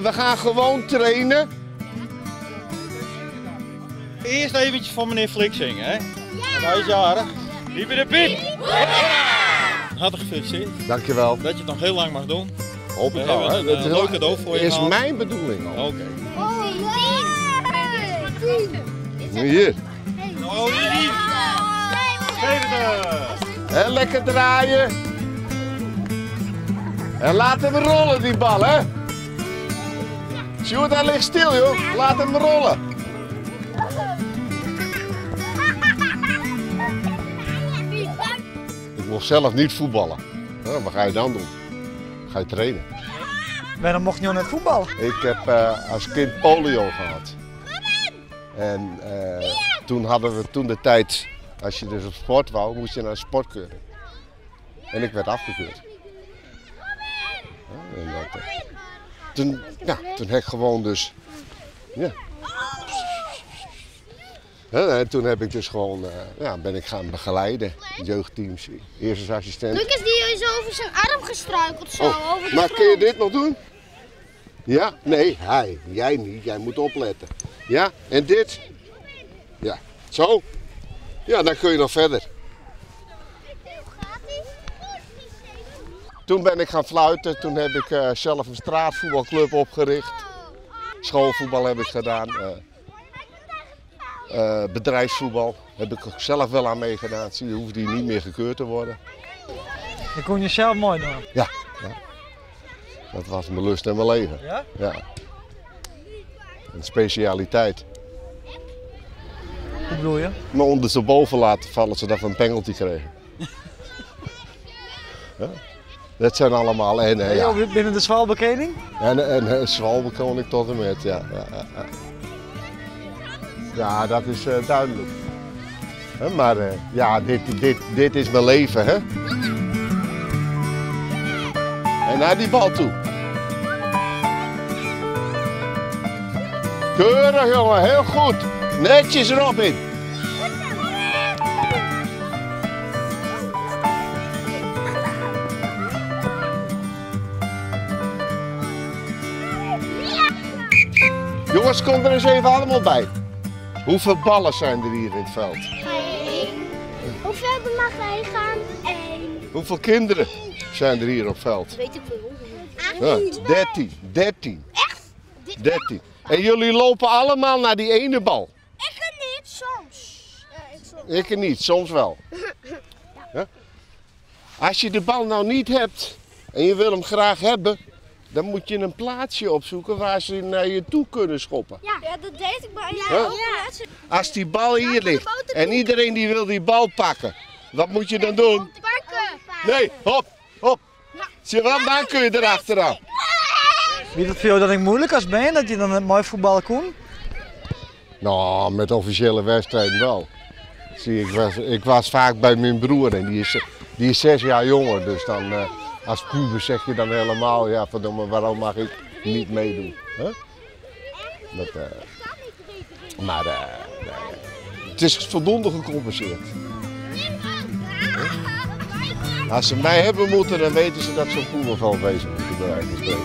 we gaan gewoon trainen. Eerst eventjes van meneer Flik zingen, hè? Ja. Hij is jarig. Wie ben de Piet? Hartelijk gefeliciteerd. Dankjewel. Dat je het nog heel lang mag doen. Hoop ik We wel. hebben Hè? een leuk cadeau voor je is gehaald. mijn bedoeling al. Oké. Hier. Oh, die. 70. En lekker draaien. En laat hem rollen, die bal, hè? Sjoerd, hij ligt stil, joh. Laat hem rollen. Ik mocht zelf niet voetballen. Nou, wat ga je dan doen? Ga je trainen? Waarom mocht je nog net voetballen? Ik heb als kind polio gehad. En toen hadden we toen de tijd, als je dus op sport wou, moest je naar een sportkeuring. En ik werd afgekeurd. Ja, en toen heb ik gewoon dus, ja. Ja, en toen heb ik dus gewoon, ben ik gaan begeleiden, jeugdteams, eerste assistent. Lucas die is over zijn arm gestruikeld zo, over de Maar grond. kun je dit nog doen? Ja? Nee, hij. Jij niet. Jij moet opletten. Ja? En dit? Ja. Zo? Ja, dan kun je nog verder. Toen ben ik gaan fluiten. Toen heb ik zelf een straatvoetbalclub opgericht. Schoolvoetbal heb ik gedaan. Bedrijfsvoetbal heb ik ook zelf wel aan meegedaan. Zie je, hoeft die niet meer gekeurd te worden. Je kon jezelf mooi doen. Ja. Dat was mijn lust en mijn leven. Ja? Ja. Een specialiteit. Hoe bedoel je? Me ondersteboven laten vallen zodat we een penalty kregen. Ja. Dat zijn allemaal Binnen de zwalbekening? en zwalbe kon ik tot en met, ja. Ja, dat is duidelijk. Maar dit is mijn leven, hè. En naar die bal toe. Keurig, jongen, heel goed. Netjes erop in. Jongens, kom er eens even allemaal bij. Hoeveel ballen zijn er hier in het veld? 1. Hoeveel mag hij gaan? 1. Hoeveel kinderen zijn er hier op veld? Weet ik veel. Ja, 13. Echt? 13. En jullie lopen allemaal naar die ene bal? Ik niet, soms. Ik niet, soms wel. Ja? Als je de bal nou niet hebt en je wil hem graag hebben, dan moet je een plaatsje opzoeken waar ze naar je toe kunnen schoppen. Ja, dat deed ik bij Huh? jou. Als die bal hier ligt en iedereen die wil die bal pakken, wat moet je dan doen? Pakken. Nee, hop. Zie je wel, dan kun je erachteraan. Wie dat voor jou dan niet moeilijk als ben je dat je dan het mooi voetballen kon? Nou, met officiële wedstrijden wel. Zie, ik was vaak bij mijn broer en die is 6 jaar jonger. Dus dan als puber zeg je dan helemaal, ja verdomme, waarom mag ik niet meedoen? Huh? Maar het is voldoende gecompenseerd. Als ze mij hebben moeten, dan weten ze dat ze een voetbalvelwezen moeten bereiken.